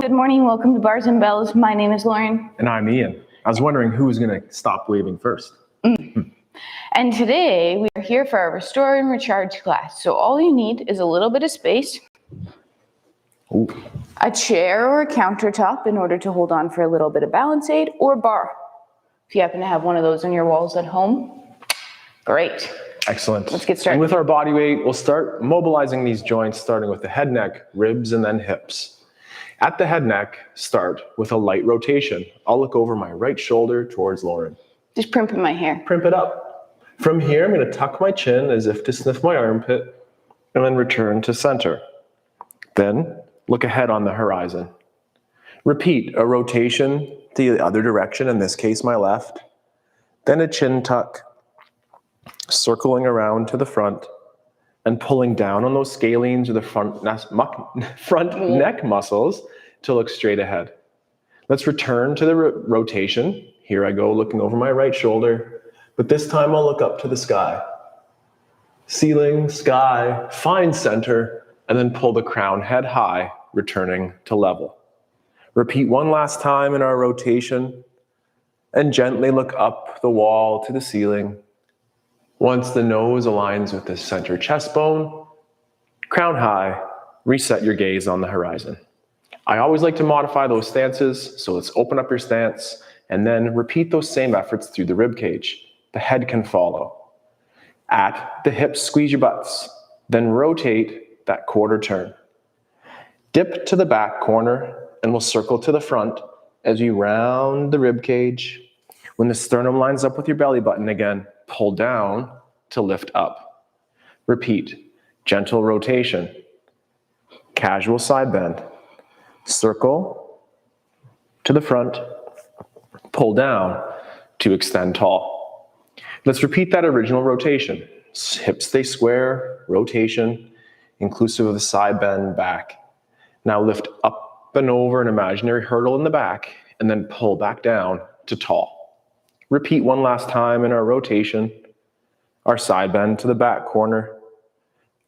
Good morning, welcome to Bars and Bells. My name is Lauren. And I'm Ian. I was wondering who was going to stop waving first. And today we are here for our Restore and Recharge class. So all you need is a little bit of space, a chair or a countertop in order to hold on for a little bit of balance aid, or bar. If you happen to have one of those on your walls at home, great. Excellent. Let's get started. And with our body weight, we'll start mobilizing these joints, starting with the head, neck, ribs, and then hips. At the head, neck, start with a light rotation. I'll look over my right shoulder towards Lauren. Just primping my hair. Primp it up. From here, I'm going to tuck my chin as if to sniff my armpit, and then return to center. Then, look ahead on the horizon. Repeat a rotation to the other direction, in this case, my left. Then a chin tuck, circling around to the front, and pulling down on those scalenes or the front neck muscles to look straight ahead. Let's return to the rotation. Here I go, looking over my right shoulder, but this time I'll look up to the sky. Ceiling, sky, find center, and then pull the crown head high, returning to level. Repeat one last time in our rotation, and gently look up the wall to the ceiling. Once the nose aligns with the center chest bone, crown high, reset your gaze on the horizon. I always like to modify those stances, so let's open up your stance and then repeat those same efforts through the rib cage. The head can follow. At the hips, squeeze your butts, then rotate that quarter turn. Dip to the back corner and we'll circle to the front as you round the rib cage. When the sternum lines up with your belly button again, pull down to lift up. Repeat, gentle rotation, casual side bend, circle to the front, pull down to extend tall. Let's repeat that original rotation. Hips stay square, rotation, inclusive of the side bend back. Now lift up and over an imaginary hurdle in the back, and then pull back down to tall. Repeat one last time in our rotation, our side bend to the back corner,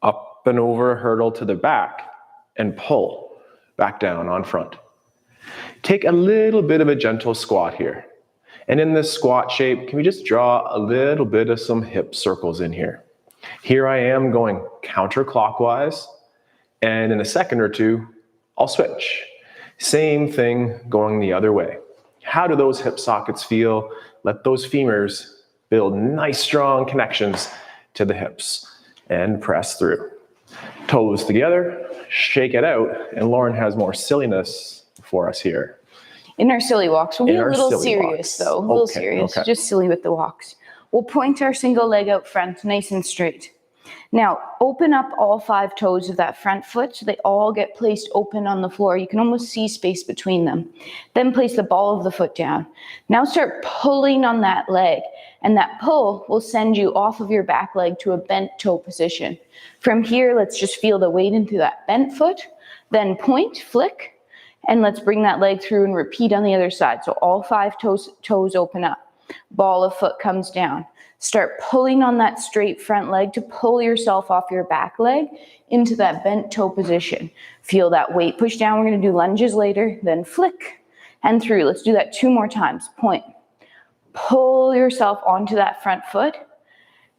up and over a hurdle to the back, and pull back down on front. Take a little bit of a gentle squat here. And in this squat shape, can we just draw a little bit of some hip circles in here? Here I am going counterclockwise, and in a second or two, I'll switch. Same thing going the other way. How do those hip sockets feel? Let those femurs build nice, strong connections to the hips and press through. Toes together, shake it out, and Lauren has more silliness for us here. In our silly walks, we'll be a little serious though, a little serious, just silly with the walks. We'll point our single leg out front, nice and straight. Now, open up all 5 toes of that front foot so they all get placed open on the floor. You can almost see space between them. Then place the ball of the foot down. Now start pulling on that leg, and that pull will send you off of your back leg to a bent toe position. From here, let's just feel the weight into that bent foot, then point, flick, and let's bring that leg through and repeat on the other side. So all 5 toes open up. Ball of foot comes down. Start pulling on that straight front leg to pull yourself off your back leg into that bent toe position. Feel that weight push down. We're going to do lunges later, then flick and through. Let's do that 2 more times. Point. Pull yourself onto that front foot.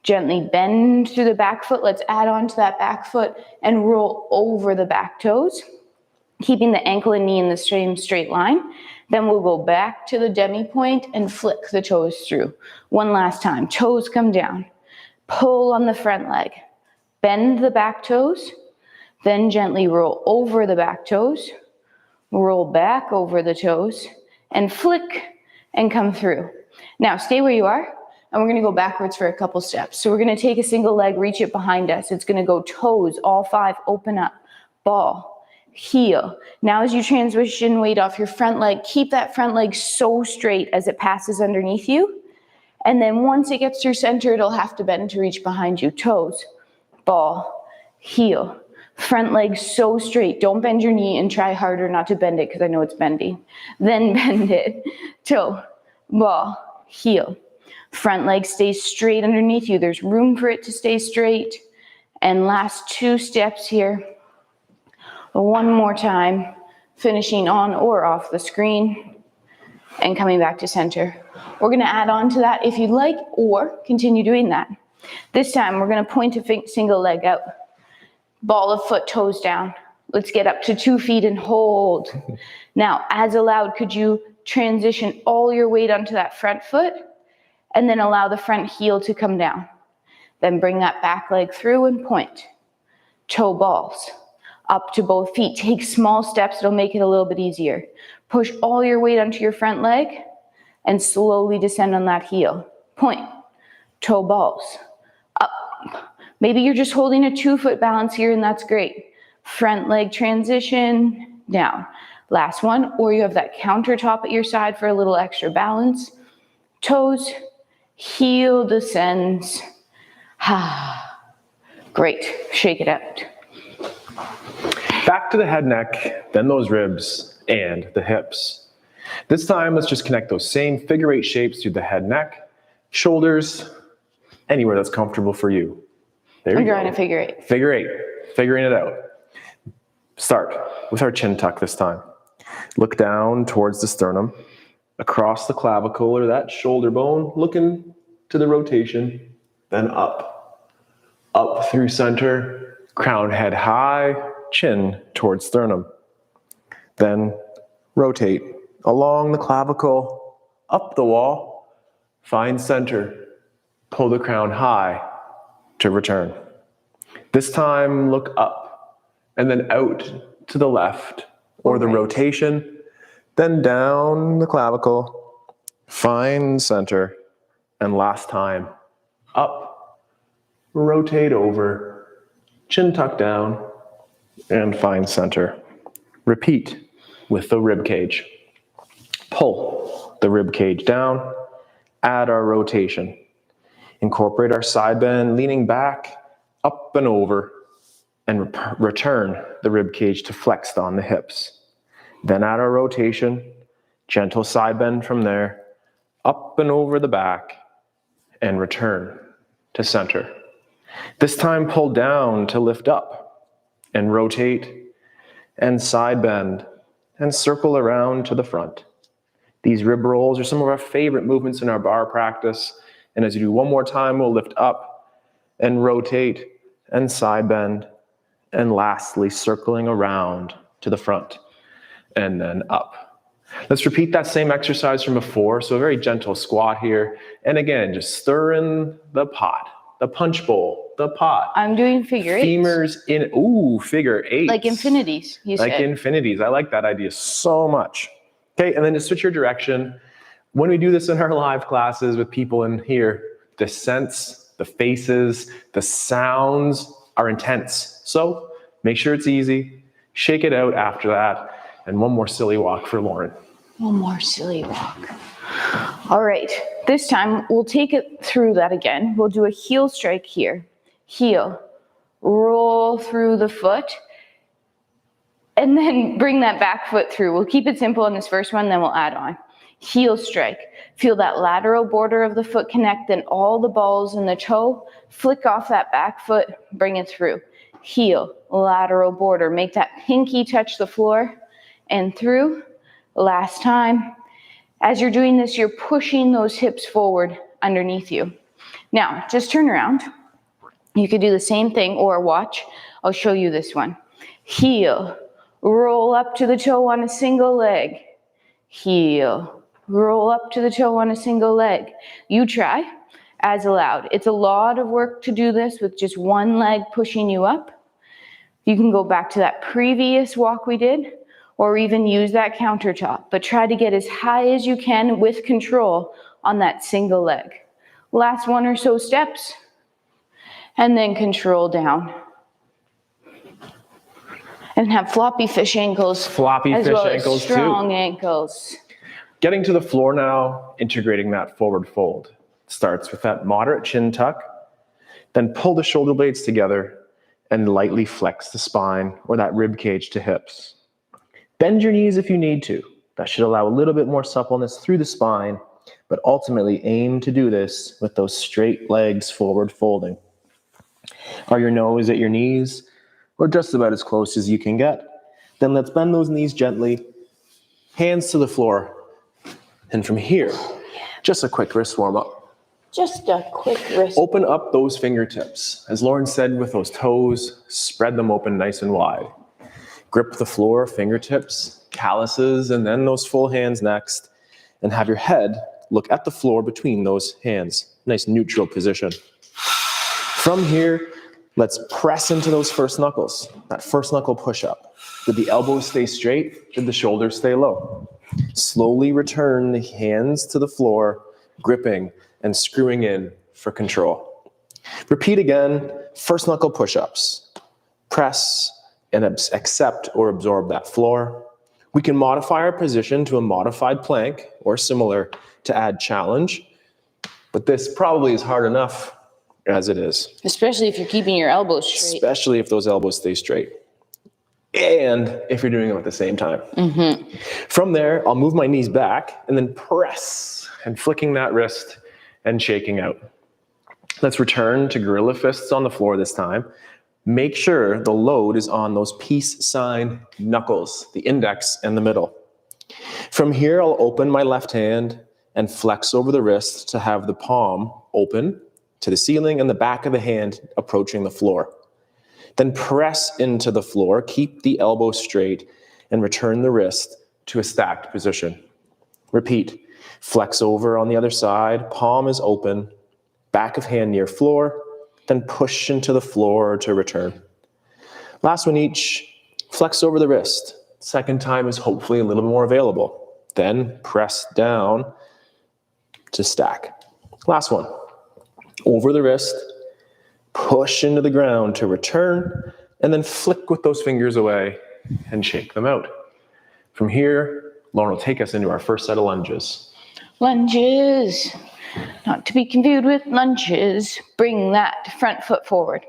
Gently bend through the back foot. Let's add on to that back foot and roll over the back toes, keeping the ankle and knee in the same straight line. Then we'll go back to the demi point and flick the toes through. One last time. Toes come down. Pull on the front leg. Bend the back toes. Then gently roll over the back toes. Roll back over the toes. And flick and come through. Now stay where you are. And we're going to go backwards for a couple steps. So we're going to take a single leg, reach it behind us. It's going to go toes, all 5, open up. Ball. Heel. Now as you transition weight off your front leg, keep that front leg so straight as it passes underneath you. And then once it gets through center, it'll have to bend to reach behind you. Toes, ball, heel. Front leg so straight. Don't bend your knee and try harder not to bend it because I know it's bendy. Then bend it. Toe, ball, heel. Front leg stays straight underneath you. There's room for it to stay straight. And last 2 steps here. One more time. finishing on or off the screen, and coming back to center. We're gonna add on to that if you'd like, or continue doing that. This time, we're gonna point a single leg out. Ball of foot, toes down. Let's get up to 2 feet and hold. Now, as allowed, could you transition all your weight onto that front foot and then allow the front heel to come down? Then bring that back leg through and point. Toe balls up to both feet. Take small steps, it'll make it a little bit easier. Push all your weight onto your front leg and slowly descend on that heel. Point, toe balls, up. Maybe you're just holding a 2-foot balance here and that's great. Front leg transition, down. Last one, or you have that countertop at your side for a little extra balance. Toes, heel descends. Great, shake it out. Back to the head, neck, then those ribs and the hips. This time, let's just connect those same figure 8 shapes through the head, neck, shoulders, anywhere that's comfortable for you. There you go. I'm drawing a figure 8. Figure 8, figuring it out. Start with our chin tuck this time. Look down towards the sternum, across the clavicle or that shoulder bone, looking to the rotation, then up. Up through center, crown head high, chin towards sternum. Then rotate along the clavicle, up the wall, find center, pull the crown high to return. This time, look up and then out to the left or the rotation, then down the clavicle, find center, and last time, up, rotate over, chin tuck down, and find center. Repeat with the rib cage. Pull the rib cage down, add our rotation. Incorporate our side bend, leaning back, up and over, and return the rib cage to flexed on the hips. Then add our rotation, gentle side bend from there, up and over the back, and return to center. This time pull down to lift up, and rotate, and side bend, and circle around to the front. These rib rolls are some of our favorite movements in our bar practice, and as you do one more time, we'll lift up, and rotate, and side bend, and lastly, circling around to the front, and then up. Let's repeat that same exercise from before. So a very gentle squat here. And again, just stir in the pot, the punch bowl, the pot. I'm doing figure 8. Femurs in, figure 8. Like infinities, you said. Like infinities. I like that idea so much. Okay, and then to switch your direction, when we do this in our live classes with people in here, the scents, the faces, the sounds are intense. So make sure it's easy. Shake it out after that. And one more silly walk for Lauren. One more silly walk. All right, this time we'll take it through that again. We'll do a heel strike here. Heel, roll through the foot, and then bring that back foot through. We'll keep it simple in this first one, then we'll add on. Heel strike. Feel that lateral border of the foot connect, then all the balls in the toe. Flick off that back foot, bring it through. Heel, lateral border. Make that pinky touch the floor and through. Last time. As you're doing this, you're pushing those hips forward underneath you. Now, just turn around. You could do the same thing, or watch. I'll show you this one. Heel, roll up to the toe on a single leg. Heel, roll up to the toe on a single leg. You try, as allowed. It's a lot of work to do this with just one leg pushing you up. You can go back to that previous walk we did, or even use that countertop, but try to get as high as you can with control on that single leg. Last one or so steps, and then control down. And have floppy fish ankles. Floppy fish ankles too. Strong ankles. Getting to the floor now, integrating that forward fold. Starts with that moderate chin tuck, then pull the shoulder blades together and lightly flex the spine or that rib cage to hips. Bend your knees if you need to. That should allow a little bit more suppleness through the spine, but ultimately aim to do this with those straight legs forward folding. Are your nose at your knees, or just about as close as you can get? Then let's bend those knees gently, hands to the floor. And from here, just a quick wrist warm up. Just a quick wrist. Open up those fingertips. As Lauren said, with those toes, spread them open nice and wide. Grip the floor, fingertips, calluses, and then those full hands next. And have your head look at the floor between those hands. Nice neutral position. From here, let's press into those first knuckles. That first knuckle push-up. Did the elbows stay straight? Did the shoulders stay low? Slowly return the hands to the floor, gripping and screwing in for control. Repeat again, first knuckle push-ups. Press and accept or absorb that floor. We can modify our position to a modified plank or similar to add challenge, but this probably is hard enough as it is. Especially if you're keeping your elbows straight. Especially if those elbows stay straight. And if you're doing them at the same time. From there, I'll move my knees back and then press and flicking that wrist and shaking out. Let's return to gorilla fists on the floor this time. Make sure the load is on those peace sign knuckles, the index and the middle. From here, I'll open my left hand and flex over the wrist to have the palm open to the ceiling and the back of the hand approaching the floor. Then press into the floor, keep the elbow straight, and return the wrist to a stacked position. Repeat. Flex over on the other side, palm is open, back of hand near floor, then push into the floor to return. Last one each, flex over the wrist. Second time is hopefully a little more available. Then press down to stack. Last one, over the wrist, push into the ground to return, and then flick with those fingers away and shake them out. From here, Lauren will take us into our first set of lunges. Lunges. Not to be confused with lunges. Bring that front foot forward.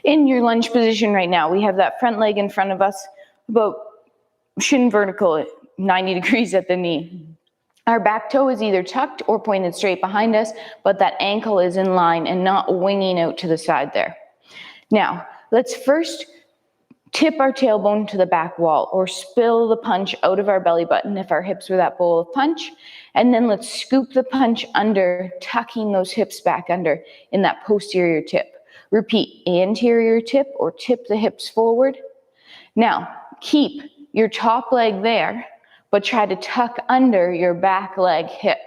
In your lunge position right now, we have that front leg in front of us, about shin vertical at 90 degrees at the knee. Our back toe is either tucked or pointed straight behind us, but that ankle is in line and not winging out to the side there. Now, let's first tip our tailbone to the back wall or spill the punch out of our belly button if our hips were that bowl of punch. And then let's scoop the punch under, tucking those hips back under in that posterior tip. Repeat, anterior tip or tip the hips forward. Now, keep your top leg there, but try to tuck under your back leg hip.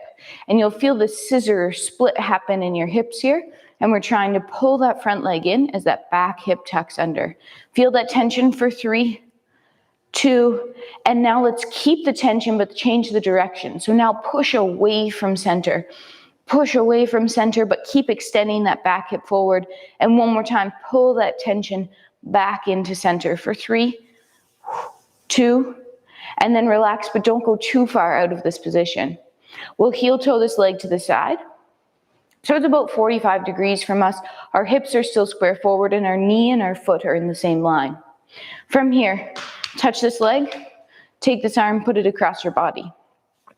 And you'll feel the scissor split happen in your hips here. And we're trying to pull that front leg in as that back hip tucks under. Feel that tension for 3, 2, and now let's keep the tension but change the direction. So now push away from center. Push away from center, but keep extending that back hip forward. And one more time, pull that tension back into center for 3, 2, and then relax, but don't go too far out of this position. We'll heel toe this leg to the side. So it's about 45 degrees from us. Our hips are still square forward and our knee and our foot are in the same line. From here, touch this leg, take this arm, put it across your body.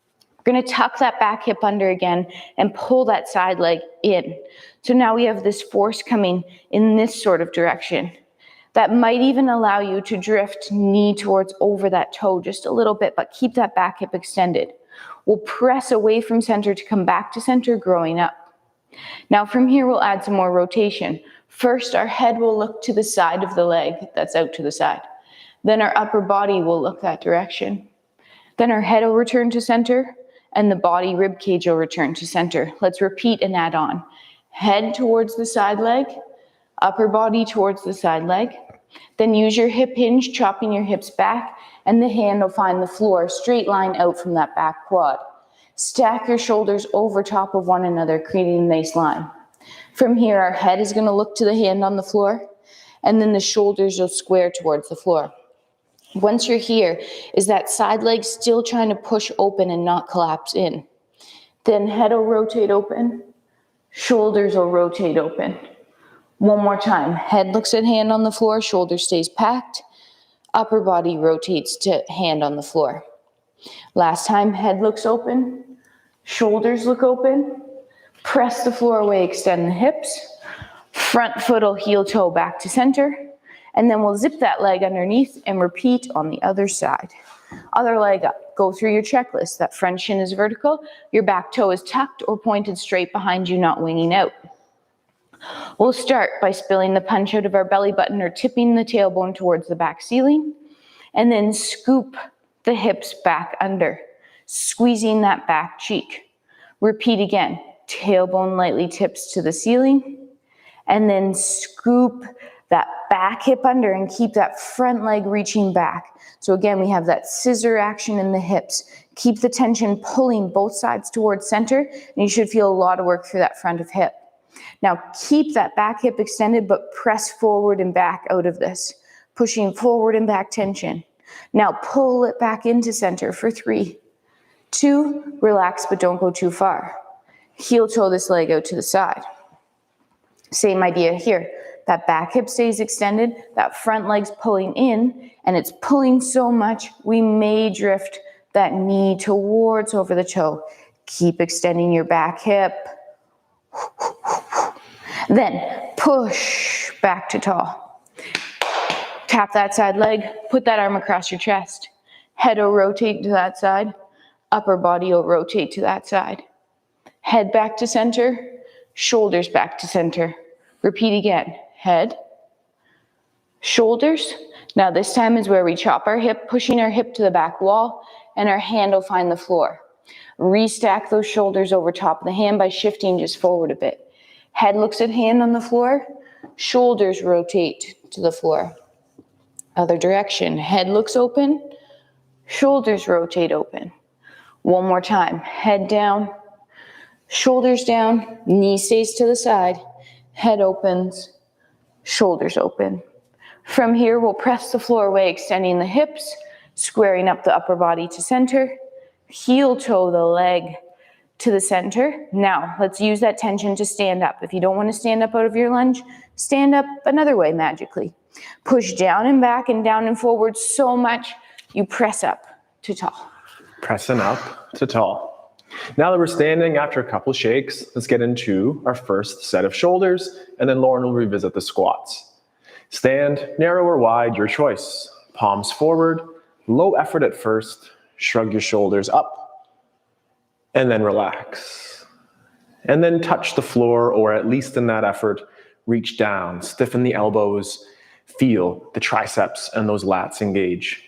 We're gonna tuck that back hip under again and pull that side leg in. So now we have this force coming in this sort of direction. That might even allow you to drift knee towards over that toe just a little bit, but keep that back hip extended. We'll press away from center to come back to center, growing up. Now from here, we'll add some more rotation. First, our head will look to the side of the leg that's out to the side. Then our upper body will look that direction. Then our head will return to center and the body rib cage will return to center. Let's repeat and add on. Head towards the side leg, upper body towards the side leg. Then use your hip hinge, chopping your hips back, and the hand will find the floor, straight line out from that back quad. Stack your shoulders over top of one another, creating a nice line. From here, our head is gonna look to the hand on the floor, and then the shoulders will square towards the floor. Once you're here, is that side leg still trying to push open and not collapse in? Then head will rotate open, shoulders will rotate open. One more time, head looks at hand on the floor, shoulder stays packed, upper body rotates to hand on the floor. Last time, head looks open, shoulders look open, press the floor away, extend the hips, front foot will heel toe back to center, And then we'll zip that leg underneath and repeat on the other side. Other leg up. Go through your checklist. That front shin is vertical. Your back toe is tucked or pointed straight behind you, not winging out. We'll start by spilling the punch out of our belly button or tipping the tailbone towards the back ceiling. And then scoop the hips back under, squeezing that back cheek. Repeat again. Tailbone lightly tips to the ceiling. And then scoop that back hip under and keep that front leg reaching back. So again, we have that scissor action in the hips. Keep the tension pulling both sides towards center, and you should feel a lot of work through that front of hip. Now keep that back hip extended, but press forward and back out of this. Pushing forward and back tension. Now pull it back into center for 3, 2, relax, but don't go too far. Heel toe this leg out to the side. Same idea here. That back hip stays extended, that front leg's pulling in, and it's pulling so much, we may drift that knee towards over the toe. Keep extending your back hip. Then push back to tall. Tap that side leg, put that arm across your chest. Head will rotate to that side, upper body will rotate to that side. Head back to center, shoulders back to center. Repeat again. Head, shoulders. Now this time is where we chop our hip, pushing our hip to the back wall, and our hand will find the floor. Restack those shoulders over top of the hand by shifting just forward a bit. Head looks at hand on the floor, shoulders rotate to the floor. Other direction. Head looks open, shoulders rotate open. One more time. Head down, shoulders down, knee stays to the side, head opens, shoulders open. From here, we'll press the floor away, extending the hips, squaring up the upper body to center, heel toe the leg to the center. Now, let's use that tension to stand up. If you don't want to stand up out of your lunge, stand up another way magically. Push down and back and down and forward so much, you press up to tall. Pressing up to tall. Now that we're standing after a couple shakes, let's get into our first set of shoulders, and then Lauren will revisit the squats. Stand narrow or wide, your choice. Palms forward, low effort at first, shrug your shoulders up, and then relax. And then touch the floor, or at least in that effort, reach down, stiffen the elbows, feel the triceps and those lats engage.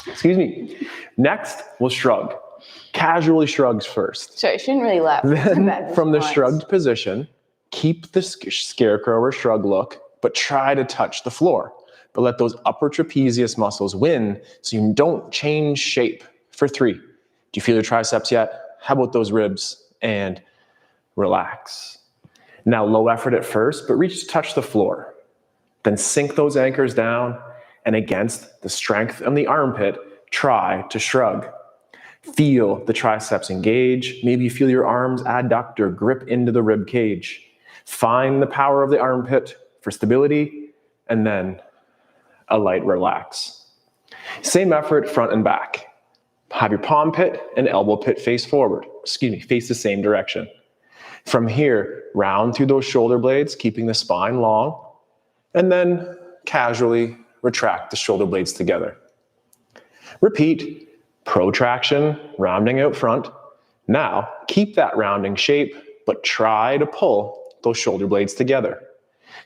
Excuse me. Next, we'll shrug. Casually shrugs first. Sorry, I shouldn't really laugh. Then, from the shrugged position, keep the scarecrow or shrug look, but try to touch the floor. But let those upper trapezius muscles win so you don't change shape. For 3. Do you feel your triceps yet? How about those ribs? And relax. Now, low effort at first, but reach to touch the floor. Then sink those anchors down, and against the strength of the armpit, try to shrug. Feel the triceps engage. Maybe you feel your arms adduct or grip into the rib cage. Find the power of the armpit for stability, and then a light relax. Same effort front and back. Have your palm pit and elbow pit face forward. Face the same direction. From here, round through those shoulder blades, keeping the spine long, and then casually retract the shoulder blades together. Repeat, protraction, rounding out front. Now, keep that rounding shape, but try to pull those shoulder blades together.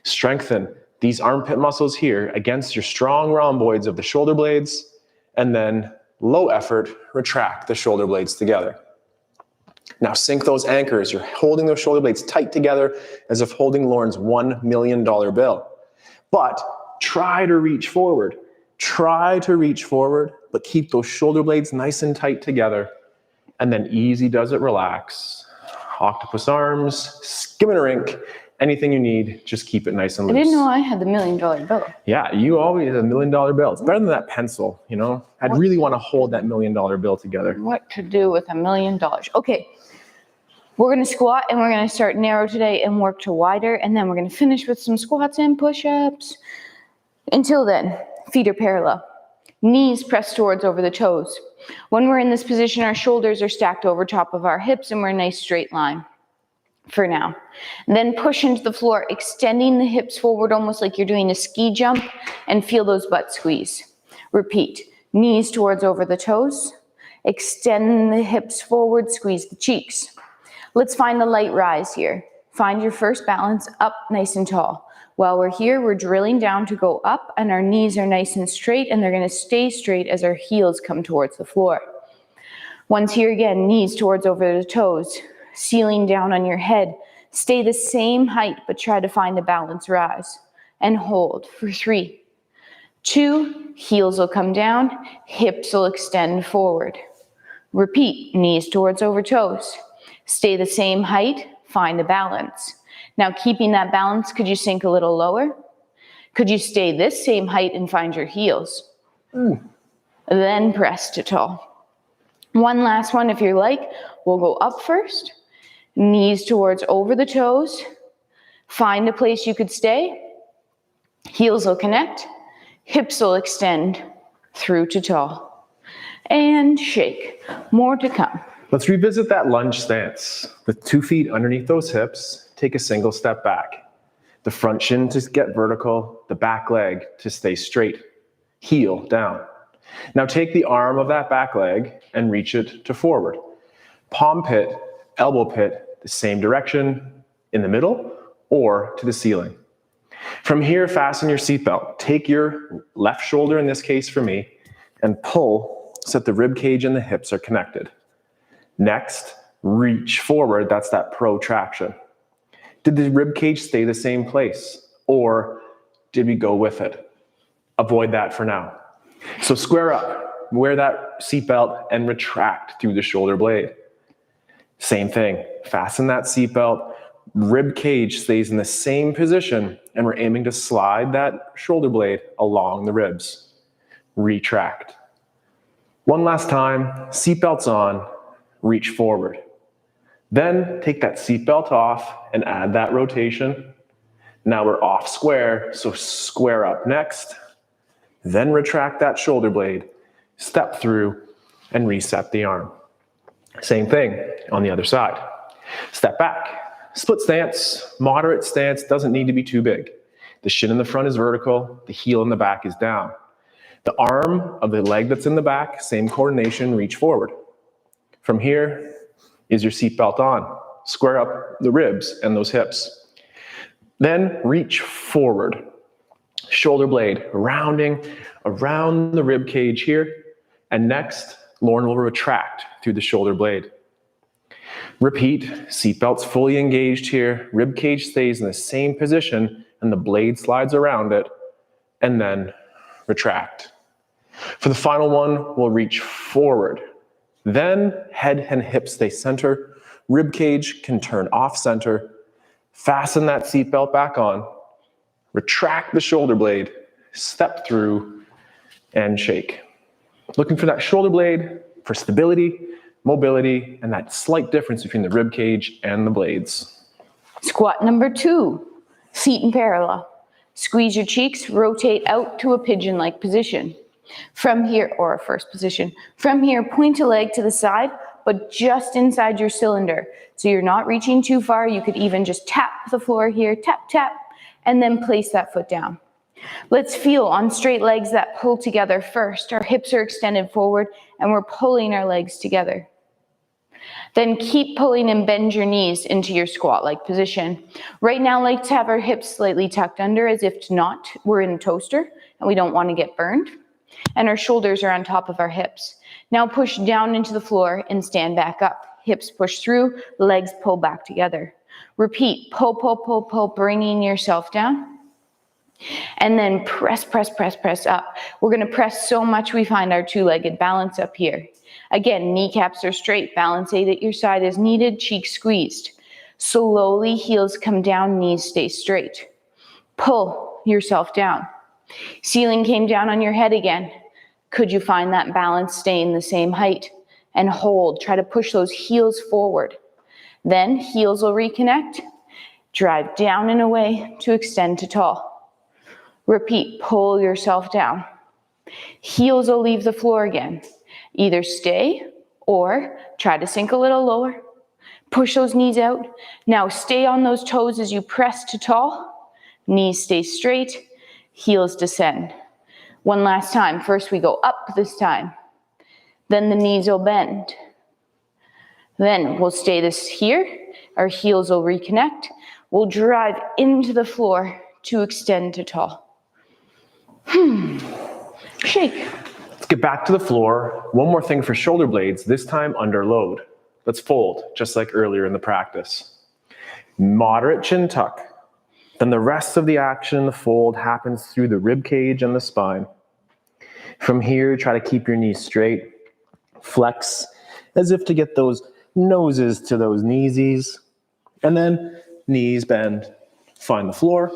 Strengthen these armpit muscles here against your strong rhomboids of the shoulder blades, and then low effort, retract the shoulder blades together. Now sink those anchors. You're holding those shoulder blades tight together as if holding Lauren's $1 million bill. But try to reach forward. Try to reach forward, but keep those shoulder blades nice and tight together. And then easy does it, relax. Octopus arms, skim-a-rink, anything you need, just keep it nice and loose. I didn't know I had the $1 million bill. Yeah, you always have a $1 million bill. It's better than that pencil, you know? I'd really want to hold that $1 million bill together. What to do with $1 million? Okay, we're going to squat and we're going to start narrow today and work to wider, and then we're going to finish with some squats and push-ups. Until then, feet are parallel. Knees pressed towards over the toes. When we're in this position, our shoulders are stacked over top of our hips and we're in a nice straight line. for now. And then push into the floor, extending the hips forward almost like you're doing a ski jump, and feel those butt squeeze. Repeat, knees towards over the toes, extend the hips forward, squeeze the cheeks. Let's find the light rise here. Find your first balance, up nice and tall. While we're here, we're drilling down to go up, and our knees are nice and straight, and they're gonna stay straight as our heels come towards the floor. Once here again, knees towards over the toes, ceiling down on your head. Stay the same height, but try to find a balance rise. And hold for 3, 2, heels will come down, hips will extend forward. Repeat, knees towards over toes. Stay the same height, find a balance. Now keeping that balance, could you sink a little lower? Could you stay this same height and find your heels? Then press to tall. One last one if you're like, we'll go up first, knees towards over the toes, find a place you could stay, heels will connect, hips will extend through to tall. And shake, more to come. Let's revisit that lunge stance. With 2 feet underneath those hips, take a single step back. The front shin to get vertical, the back leg to stay straight, heel down. Now take the arm of that back leg and reach it to forward. Palm pit, elbow pit, the same direction in the middle or to the ceiling. From here, fasten your seatbelt. Take your left shoulder, in this case for me, and pull so that the rib cage and the hips are connected. Next, reach forward, that's that protraction. Did the rib cage stay the same place or did we go with it? Avoid that for now. So square up, wear that seatbelt and retract through the shoulder blade. Same thing, fasten that seatbelt, rib cage stays in the same position, and we're aiming to slide that shoulder blade along the ribs. Retract. One last time, seatbelt's on, reach forward. Then take that seatbelt off and add that rotation. Now we're off square, so square up next. Then retract that shoulder blade, step through, and reset the arm. Same thing on the other side. Step back, split stance, moderate stance, doesn't need to be too big. The shin in the front is vertical, the heel in the back is down. The arm of the leg that's in the back, same coordination, reach forward. From here, is your seatbelt on? Square up the ribs and those hips. Then reach forward. Shoulder blade rounding around the rib cage here. And next, Lauren will retract through the shoulder blade. Repeat, seatbelt's fully engaged here. Rib cage stays in the same position and the blade slides around it. And then retract. For the final one, we'll reach forward. Then head and hips stay center. Rib cage can turn off center. Fasten that seatbelt back on. Retract the shoulder blade. Step through and shake. Looking for that shoulder blade for stability, mobility, and that slight difference between the rib cage and the blades. Squat number 2, feet in parallel. Squeeze your cheeks, rotate out to a pigeon-like position. From here, or a first position. From here, point a leg to the side, but just inside your cylinder. So you're not reaching too far. You could even just tap the floor here, tap, tap, and then place that foot down. Let's feel on straight legs that pull together first. Our hips are extended forward, and we're pulling our legs together. Then keep pulling and bend your knees into your squat-like position. Right now, I like to have our hips slightly tucked under, as if not, we're in a toaster, and we don't want to get burned. And our shoulders are on top of our hips. Now push down into the floor and stand back up. Hips push through, legs pull back together. Repeat, pull, pull, pull, pull, bringing yourself down. And then press, press, press, press up. We're gonna press so much we find our two-legged balance up here. Again, kneecaps are straight, balance aid at your side is needed, cheeks squeezed. Slowly, heels come down, knees stay straight. Pull yourself down. Ceiling came down on your head again. Could you find that balance staying the same height? And hold, try to push those heels forward. Then heels will reconnect, drive down and away to extend to tall. Repeat, pull yourself down. Heels will leave the floor again. Either stay or try to sink a little lower. Push those knees out. Now stay on those toes as you press to tall. Knees stay straight, heels descend. One last time. First we go up this time. Then the knees will bend. Then we'll stay this here. Our heels will reconnect. We'll drive into the floor to extend to tall. Shake. Let's get back to the floor. One more thing for shoulder blades, this time under load. Let's fold, just like earlier in the practice. Moderate chin tuck. Then the rest of the action in the fold happens through the rib cage and the spine. From here, try to keep your knees straight. Flex as if to get those noses to those kneesies. And then knees bend. Find the floor.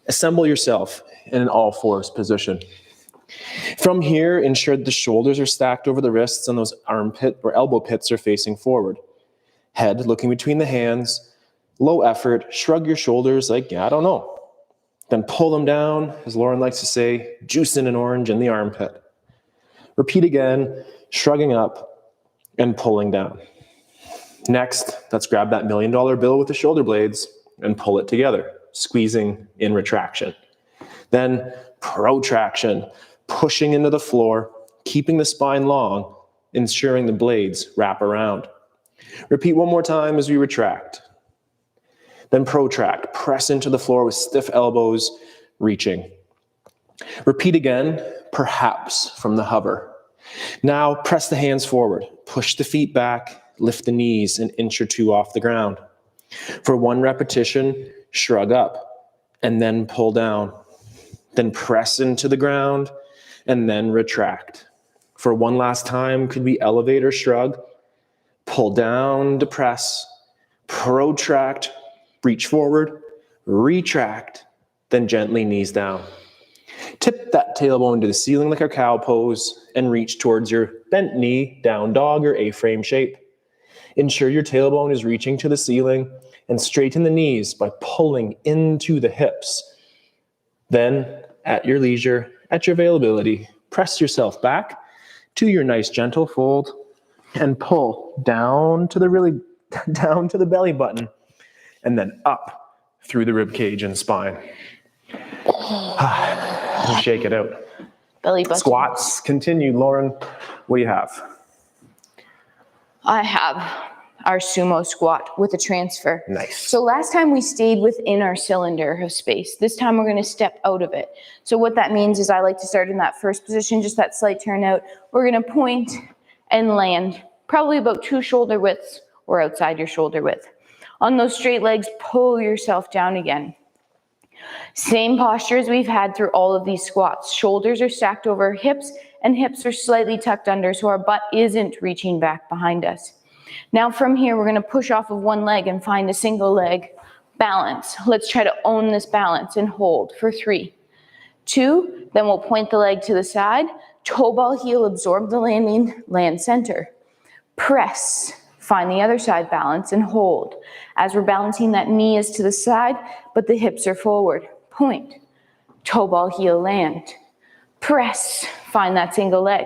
Assemble yourself in an all fours position. From here, ensure the shoulders are stacked over the wrists and those armpit or elbow pits are facing forward. Head looking between the hands. Low effort. Shrug your shoulders like, I don't know. Then pull them down, as Lauren likes to say, juicing an orange in the armpit. Repeat again, shrugging up and pulling down. Next, let's grab that $1 million bill with the shoulder blades and pull it together, squeezing in retraction. Then protraction, pushing into the floor, keeping the spine long, ensuring the blades wrap around. Repeat one more time as we retract. Then protract, press into the floor with stiff elbows, reaching. Repeat again, perhaps from the hover. Now press the hands forward, push the feet back, lift the knees an inch or two off the ground. For one repetition, shrug up and then pull down. Then press into the ground and then retract. For one last time, could we elevate or shrug? Pull down to press, protract, reach forward, retract, then gently knees down. Tip that tailbone to the ceiling like our cow pose and reach towards your bent knee, down dog or A-frame shape. Ensure your tailbone is reaching to the ceiling and straighten the knees by pulling into the hips. Then, at your leisure, at your availability, press yourself back to your nice gentle fold and pull down to the belly button and then up through the rib cage and spine. We'll shake it out. Belly button. Squats, continue. Lauren, what do you have? I have our sumo squat with a transfer. Nice. So last time we stayed within our cylinder of space. This time we're going to step out of it. So what that means is I like to start in that first position, just that slight turnout. We're going to point and land probably about 2 shoulder widths or outside your shoulder width. On those straight legs, pull yourself down again. Same posture as we've had through all of these squats. Shoulders are stacked over hips and hips are slightly tucked under so our butt isn't reaching back behind us. Now from here, we're going to push off of one leg and find a single leg balance. Let's try to own this balance and hold for 3, 2, then we'll point the leg to the side, toe ball heel, absorb the landing, land center. Press, find the other side balance and hold. As we're balancing, that knee is to the side, but the hips are forward. Point, toe ball heel, land. Press, find that single leg.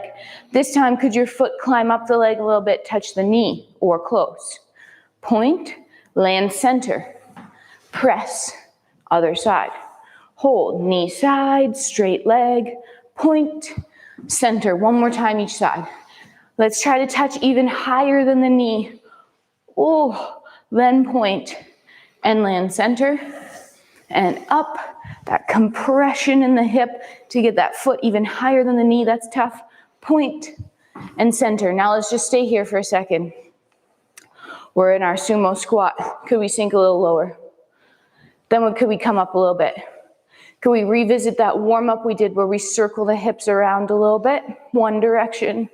This time, could your foot climb up the leg a little bit, touch the knee or close. Point, land center. Press, other side. Hold, knee side, straight leg, point, center. One more time each side. Let's try to touch even higher than the knee. Oh, then point and land center and up. That compression in the hip to get that foot even higher than the knee. That's tough. Point and center. Now let's just stay here for a second. We're in our sumo squat. Could we sink a little lower? Then could we come up a little bit? Could we revisit that warm up we did where we circle the hips around a little bit? One direction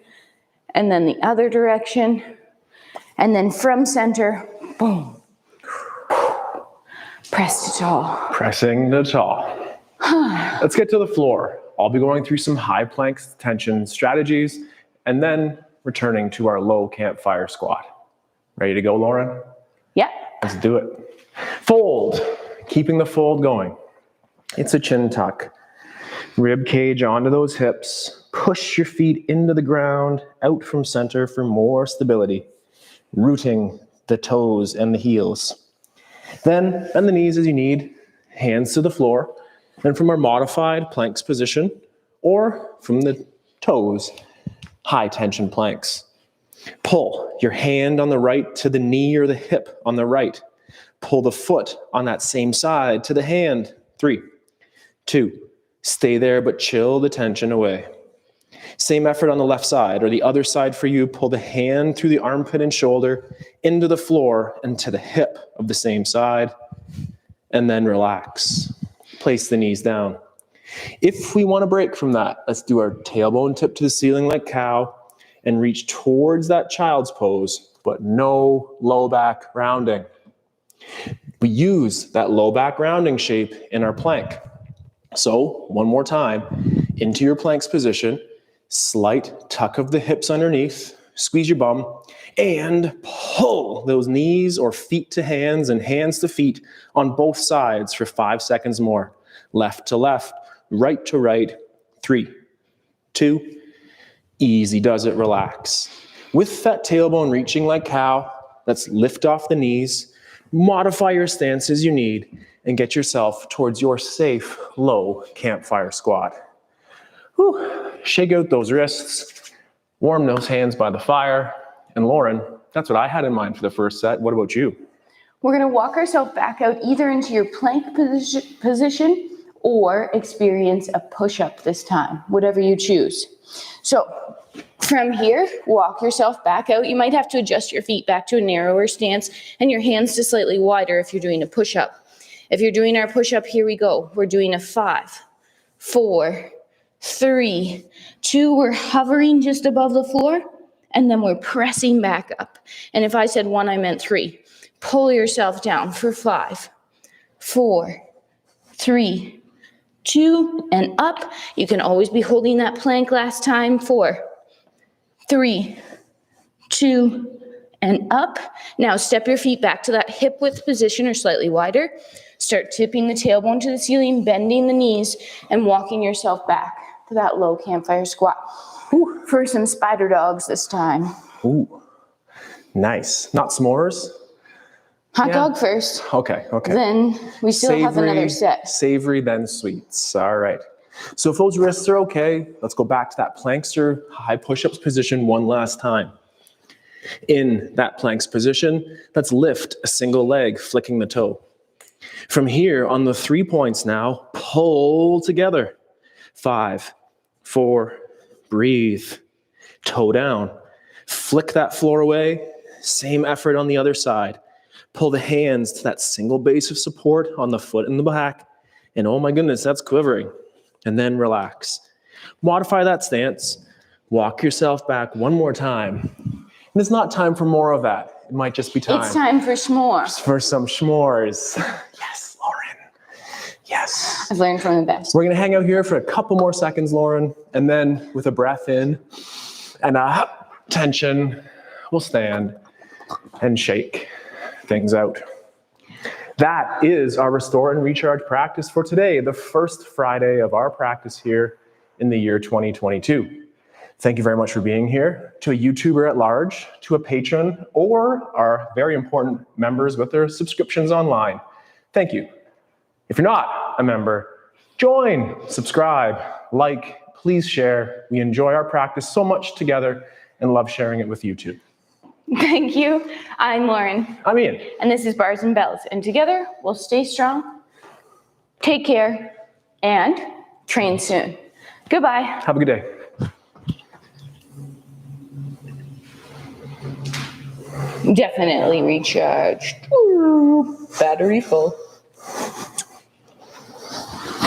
and then the other direction. And then from center, boom. Press to tall. Pressing to tall. Let's get to the floor. I'll be going through some high plank tension strategies and then returning to our low campfire squat. Ready to go, Lauren? Yeah. Let's do it. Fold. Keeping the fold going. It's a chin tuck. Rib cage onto those hips. Push your feet into the ground, out from center for more stability. Rooting the toes and the heels. Then bend the knees as you need, hands to the floor. And from our modified planks position, or from the toes, high tension planks. Pull your hand on the right to the knee or the hip on the right. Pull the foot on that same side to the hand. 3, 2, stay there but chill the tension away. Same effort on the left side or the other side for you. Pull the hand through the armpit and shoulder into the floor and to the hip of the same side. And then relax. Place the knees down. If we want to break from that, let's do our tailbone tip to the ceiling like cow and reach towards that child's pose, but no low back rounding. We use that low back rounding shape in our plank. So one more time, into your planks position, slight tuck of the hips underneath, squeeze your bum, and pull those knees or feet to hands and hands to feet on both sides for 5 seconds more. Left to left, right to right. 3, 2, easy does it, relax. With that tailbone reaching like cow, let's lift off the knees, modify your stance as you need, and get yourself towards your safe, low campfire squat. Whew. Shake out those wrists, warm those hands by the fire. And Lauren, that's what I had in mind for the first set. What about you? We're going to walk ourselves back out either into your plank position or experience a push-up this time, whatever you choose. So from here, walk yourself back out. You might have to adjust your feet back to a narrower stance and your hands to slightly wider if you're doing a push-up. If you're doing our push-up, here we go. We're doing a 5, 4, 3, 2. We're hovering just above the floor, and then we're pressing back up. And if I said 1, I meant 3. Pull yourself down for 5, 4, 3, 2, and up. You can always be holding that plank last time. 4, 3, 2, and up. Now step your feet back to that hip width position or slightly wider. Start tipping the tailbone to the ceiling, bending the knees, and walking yourself back to that low campfire squat. Ooh, for some spider dogs this time. Ooh, nice. Not s'mores? Hot dog first. Okay. Then we still have another set. Savory, then sweets. All right. So if those wrists are okay, let's go back to that planks or high push-ups position one last time. In that planks position, let's lift a single leg, flicking the toe. From here, on the 3 points now, pull together. 5, 4, breathe. Toe down. Flick that floor away. Same effort on the other side. Pull the hands to that single base of support on the foot in the back. And oh my goodness, that's quivering. And then relax. Modify that stance. Walk yourself back one more time. And it's not time for more of that. It might just be time. It's time for s'mores. For some s'mores. Yes, Lauren. Yes. I've learned from the best. We're going to hang out here for a couple more seconds, Lauren. And then with a breath in and a tension, we'll stand and shake things out. That is our Restore and Recharge practice for today, the first Friday of our practice here in the year 2022. Thank you very much for being here. To a YouTuber at large, to a patron, or our very important members with their subscriptions online, thank you. If you're not a member, join, subscribe, like, please share. We enjoy our practice so much together and love sharing it with you too. Thank you. I'm Lauren. I'm Ian. And this is Bars and Bells. And together, we'll stay strong, take care, and train soon. Goodbye. Have a good day. Definitely recharged. Ooh, battery full.